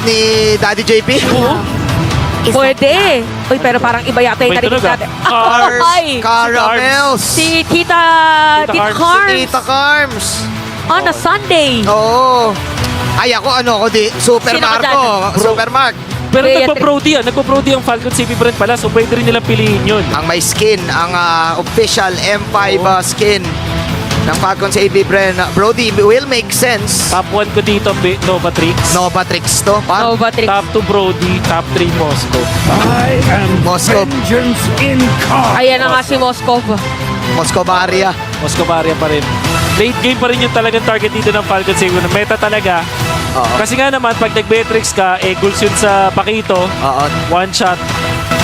ni Daddy JP? Pwede. Uy, pero parang iba yata yung May narinig tunog, natin. Cars. Ay! Caramels. Si Tita Carms. Carms. Tita Carms. On a Sunday. Oo. Ay, ako di Super Sino ka Marco. Super Mark. Pero Beatrice. nagpa-Pro ang Falcon CP brand pala, so pwede rin nilang piliin yun. Ang may skin, ang official M5 skin ng Falcon sa AB brand. Brody, will make sense. Top 1 ko dito, Novatrix. Novatrix to. Nova Trick. Top 2 Brody, top 3 Moscow. I am Moscow. vengeance incarnate. Ayan na nga si Moscow. Moscovaria. Moscovaria pa rin. Late game pa rin yung talagang target dito ng Falcon CP. Meta talaga. Oo. Kasi nga naman, pag nag-Betrix ka, goals yun sa Pakito. Oo. One shot.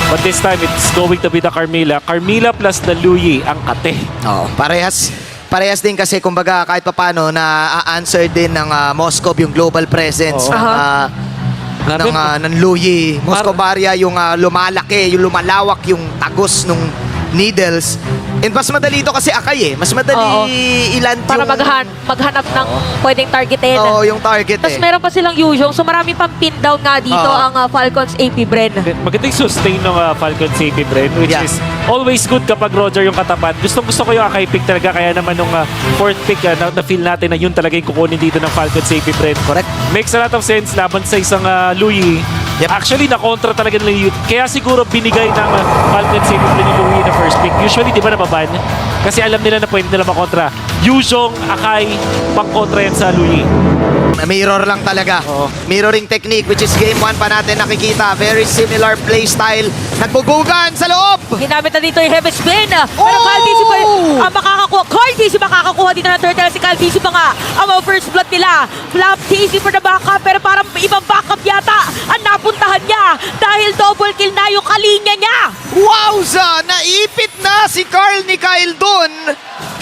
But this time, it's going to be the Carmilla. Carmilla plus the Luyi, ang kate. Oo. Parehas din kasi kumbaga kahit papano na answer din ng Moscow yung global presence Oo. ng Luyi. Moscovaria yung lumalaki, yung lumalawak yung tagos nung needles. And mas madali ito kasi Akay eh. Mas madali Oo. ilan Para maghanap ng pwedeng targetin. Oo, yung target Tapos eh. meron pa silang Yuzhong. So marami pang pin down nga dito Oo. ang Falcons AP Bren. Magandang sustain ng Falcon CP brand, which Yeah. is always good kapag Roger yung katapat. Gusto ko yung Akai pick talaga, kaya naman nung fourth pick na-feel natin na yun talaga yung kukunin dito ng Falcon CP brand. Correct. Makes a lot of sense laban sa isang Luyi. Yep. Actually, na-contra talaga nila yun. Kaya siguro binigay ng Falcon CP brand ni Luyi na first pick. Usually, di ba nababan? Kasi alam nila na pwede nila makontra. Yuzhong, Akai, pang-kontra yan sa Luyi. Mirror lang talaga. Oo. Mirroring technique which is game 1 pa natin nakikita. Very similar play style. Nagbugugan sa loob. Ginamit na dito yung heavy spin. Pero Oh! Calvisi pa ang makakakuha. Calvisi makakakuha dito ng turtle. Si Calvisi pa nga ang mga first blood nila. Flap TC for the backup. Pero parang ibang backup yata ang napuntahan niya. Dahil double kill na yung kalinya niya. Wowza! Naipit na si Carl ni Kyle dun.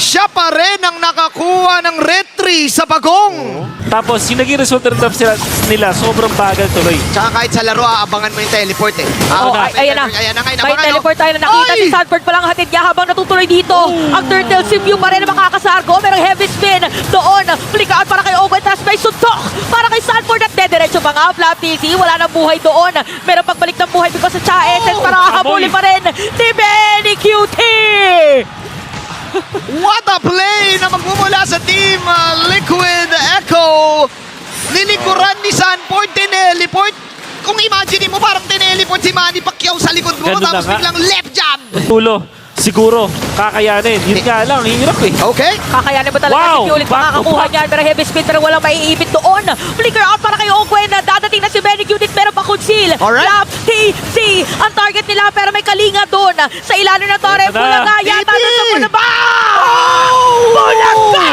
Siya pa rin ang nakakuha ng retry sa bagong. Tapos, yung naging result nila, sobrang bagal tuloy. Tsaka kahit sa laro, aabangan mo yung teleport eh. Oh, ayan na. Ayan na, May inabangan, teleport no? tayo na nakita. Ay! Si Sanford pa lang hatid niya habang natutuloy dito. Ang turtle si View pa rin na makakasargo. Merong heavy spin doon. Flick out para kay Owen. Tapos may suntok para kay Sanford at dediretso pa nga. Flap TC. Wala nang buhay doon. Merong pagbalik ng buhay because sa Chae. Para habulin pa rin ni Benny Cutie. What a play na magmumula sa team Liquid Echo. Nilikuran ni Sanford, tineleport. Kung imagine mo, parang tineleport si Manny Pacquiao sa likod mo, Ganun na tapos nga. biglang left jab. Tulo, siguro, kakayanin. Yun nga lang, hirap eh. Okay? Kakayanin ba talaga Wow! si View ulit Back to makakakuha back. niyan. Pero heavy spin pero walang maiipit doon. Flicker out para kay Owen. Dadating na si Benny Cutie. Meron pa conceal. Alright. Flap TC ang target nila pero may kalinga doon. Sa ilalim ng Torre. Ito na. Bulaga yata TP! doon sa Bulaga! Oh! Bulaga!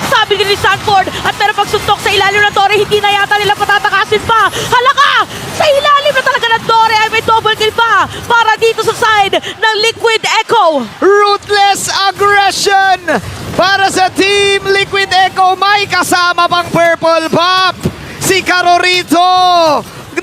Sabi ni Sanford at meron pagsuntok sa ilalim ng Torre. Hindi na yata nila patatakasin pa. Halaka! Sa ilalim na talaga ng Torre ay may double kill pa para dito sa side ng Liquid Echo. Ruthless aggression para sa Team Liquid Echo. May kasama pang Purple Pop, si Carorito.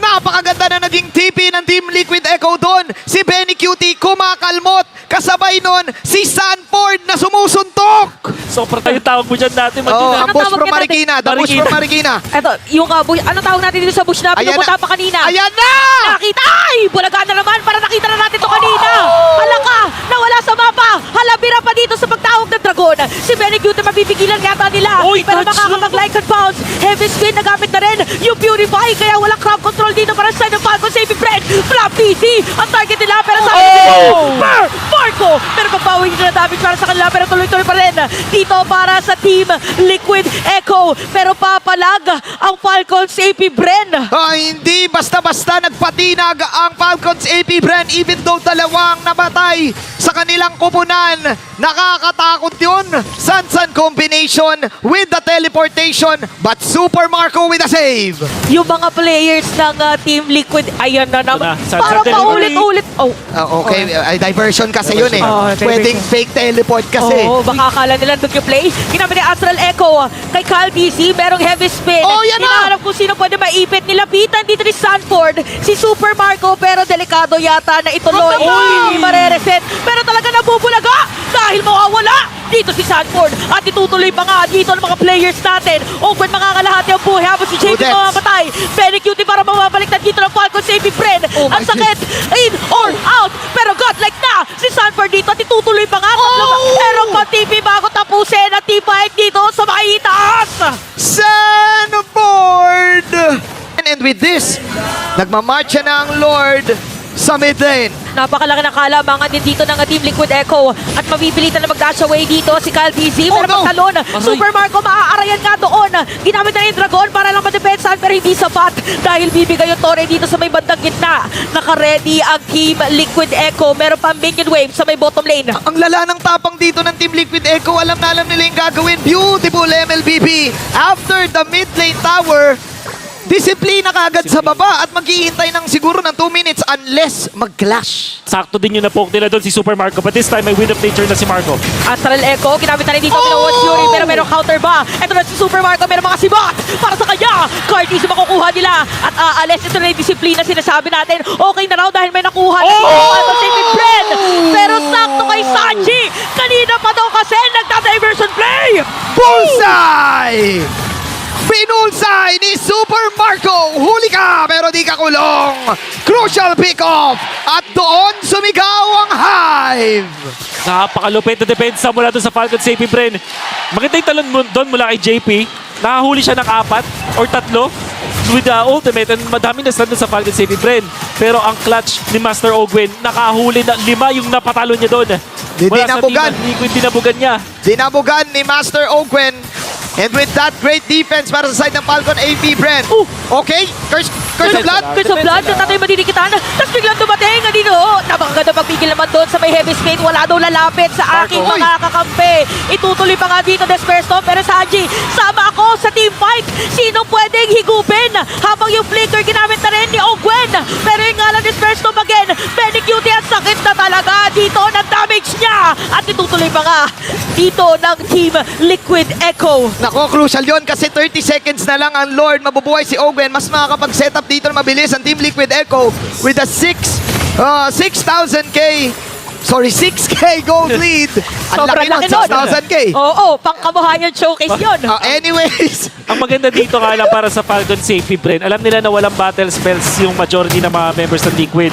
Napakaganda na naging TP ng Team Liquid Echo doon. Si Benny Cutie kumakalmot. Kasabay nun, si Sanford na sumusuntok. So, tayo tawag mo dyan dati, Oh, Magina. ang Anong push tawag from niya Marikina. The push Marikina. from Marikina. Eto, yung bush, ano tawag natin dito sa bush na Ayan pinupunta na. pa kanina? Ayan na! Nakita! Ay! Bulaga na naman para nakita na natin to kanina! Halaka! Nawala sa mapa! Halabira pa dito sa pagtawag ng Dragon! Si Benny Cutie mapipigilan yata nila! Uy, pero touch makakapag-like and bounce! Heavy spin nagamit na rin yung Purify! Kaya walang crowd control dito para sa side ng Falcon Saving Friend! Flap PC! Ang target nila pero sa Marco! Pero pagbawi nila na damage para sa kanila pero tuloy-tuloy pa rin dito para sa Team Liquid Echo! Pero papalag ang Falcons AP Bren! Hindi basta-basta nagpatinag ang Falcons AP brand even though dalawang namatay sa kanilang kupunan. Nakakatakot yun. Sansan combination with the teleportation but Super Marco with a save. Yung mga players ng Team Liquid, ayan na naman. Ito na, Parang sa paulit-ulit. Oh, Okay, ay diversion kasi yun eh. Oh, diversion. Pwedeng fake teleport kasi. Oo, baka akala nila doon yung play. Ginamit ni Astral Echo kay Cal BC, merong heavy spin. Oh, yan na! Hinahanap kung sino pwede maipit. Nilapitan dito ni Sanford, si Super Marco, pero delikado yata na ituloy. Hindi marereset. Pero talaga nabubulaga dahil mawawala dito si Sanford. At itutuloy pa nga dito ng mga players natin. Open makakalahati ang buhay habang si JP Udets. mamamatay. Benny Cutie para mawawala Saving Friend. Oh my Ang sakit, in or out. Pero godlike na si Sanford dito at itutuloy pa nga. Pero pa-TP bago tapusin at T5 dito sa maitaas. Sanford! And with this, nagmamarch na ang Lord sa mid lane. Napakalaki ng kalamangan din dito ng Team Liquid Echo at mapipilitan na mag-dash away dito si Kyle DZ. Pero no! pagtalon, Super Marco maaarayan nga doon. Ginamit na yung Dragon para lang madepensahan pero hindi sapat dahil bibigay yung Torre dito sa may bandang gitna. Naka-ready ang Team Liquid Echo. Meron pa minion wave sa may bottom lane. Ang lala ng tapang dito ng Team Liquid Echo. Alam na alam nila yung gagawin. Beautiful MLBB. After the mid lane tower, disiplina kaagad sa baba at maghihintay ng siguro ng 2 minutes unless mag-clash. Sakto din yung napoke nila doon si Super Marco. But this time, may win of nature na si Marco. Astral Echo, ginamit na rin dito ng Watch Fury pero merong counter ba? Ito na si Super Marco, merong mga sibat para sa kanya. Cardi sa makukuha nila at aalis. Ito na yung disiplina sinasabi natin. Okay na raw dahil may nakuha na dito Saving Friend. Pero sakto kay Sanji. Kanina pa daw kasi nagta-diversion play. Bullseye! Pinulsay ni Super Marco! Huli ka pero di ka kulong! Crucial pick-off! At doon sumigaw ang Hive! Napakalupit na depensa mula doon sa Falcon Saving Friend. Maganda yung talon doon mula kay JP. Nakahuli siya ng 4 or 3 with the ultimate and madami na stand doon sa Falcon Saving Friend. Pero ang clutch ni Master Ogwen, nakahuli na 5 yung napatalo niya doon. Dinabugan. Dinabugan niya. Dinabugan ni Master Ogwen. And with that great defense para sa side ng Falcon AP Brand. Okay, Curse of Blood. Curse of Blood, yung tatay madidikitan. Tapos biglang dumating nga dito. Napakaganda pagpigil naman doon sa may heavy spade. Wala daw lalapit sa aking Marco, mga kakampi. Itutuloy pa nga dito Despair Storm. Pero Sanji, sama ako sa team fight. Sinong pwedeng higupin? Habang yung flicker ginamit na rin ni Ogwen. Pero yung nga lang Despair Storm again. Benny Cutie at sakit na talaga dito na damage niya. At itutuloy pa nga dito ng Team Liquid Echo. Nako, crucial yon kasi 30 seconds na lang ang Lord. Mabubuhay si Ogwen. Mas makakapag-setup dito na mabilis ang Team Liquid Echo with a 6,000k. Sorry, 6k gold lead. Ang Sobrang laki ng laki nun. 6,000k. Oo, pangkabuhayan showcase yun. Anyways, Ang maganda dito nga lang para sa Falcon Safety Brain, alam nila na walang battle spells yung majority ng mga members ng Liquid.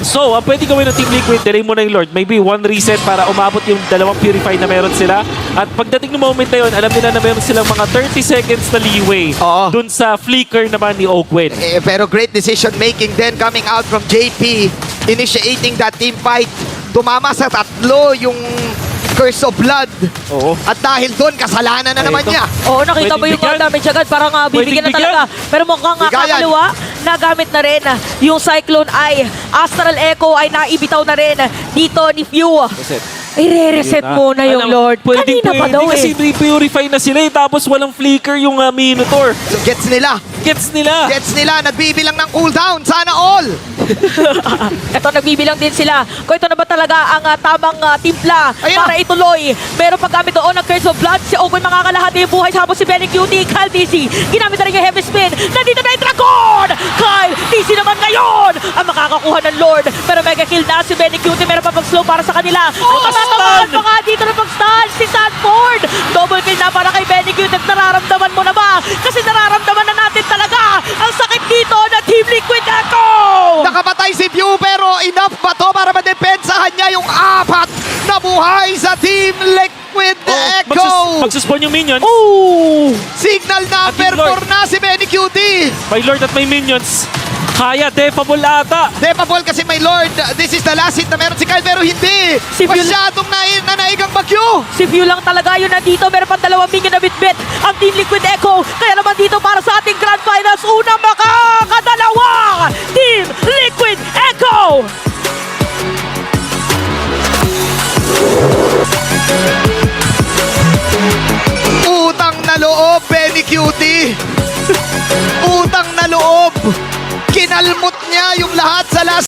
So, ang pwede gawin ng Team Liquid, delay mo na yung Lord. Maybe one reset para umabot yung 2 purify na meron sila. At pagdating ng moment na yun, alam nila na meron silang mga 30 seconds na leeway Oo. dun sa flicker naman ni Ogwen. pero great decision making then coming out from JP. Initiating that team fight. Tumama sa 3 yung Curse of Blood. Oo. At dahil doon, kasalanan na naman ito. niya. Oo, nakita mo yung Pwedeng bigyan. damage agad. Parang bibigyan na Pwedeng talaga. Pero mukhang Bigayan. kakaliwa. Nagamit na rin yung Cyclone Eye. Astral Echo ay naibitaw na rin dito ni Few. Ay, re-reset muna yung Lord. Kanina pa daw Kasi eh. purify na sila tapos walang flicker yung Minotaur. So gets nila. Gets nila. Gets nila. Nagbibilang ng cooldown. Sana all. Ito, nagbibilang din sila. Kung ito na ba talaga ang tamang timpla Ayan para ituloy. Pero paggamit doon ng Curse of Blood, si Ogun makakalahati yung buhay habang si Benny Cutie, Kyle DC. Ginamit na rin yung heavy spin. Nandito na yung Dragon! Kyle DC naman ngayon ang makakakuha ng Lord. Pero mega kill na si Benny Cutie. Meron pa pag-slow para sa kanila. Matatamaan pa nga dito na pag-stun si Sanford. Double kill na para kay Benny Cutie. At nararamdaman mo na ba? Kasi nararamdaman na natin talaga ang sakit dito na Team Liquid Echo! Nakapatay si Pew pero enough ba to para madepensahan niya yung 4 na buhay sa Team Liquid Echo. Magsuspawn yung minions. Ooh! Signal number At yung Lord. 4 na si Benny Cutie. May Lord at may minions. Kaya, defable ata. Depable kasi may Lord. This is the last hit na meron si Kyle pero hindi. Si Pew- Masyadong nanaig ang bagyo. Si View lang talaga yun nandito. Meron pang 2 minion na bit-bit ang Team Liquid Echo. Kaya naman dito para sa ating Grand Finals, unang makakadalawang Team Liquid Echo! Utang na loob, Benny Cutie. Utang na loob. Kinalmot niya yung lahat sa last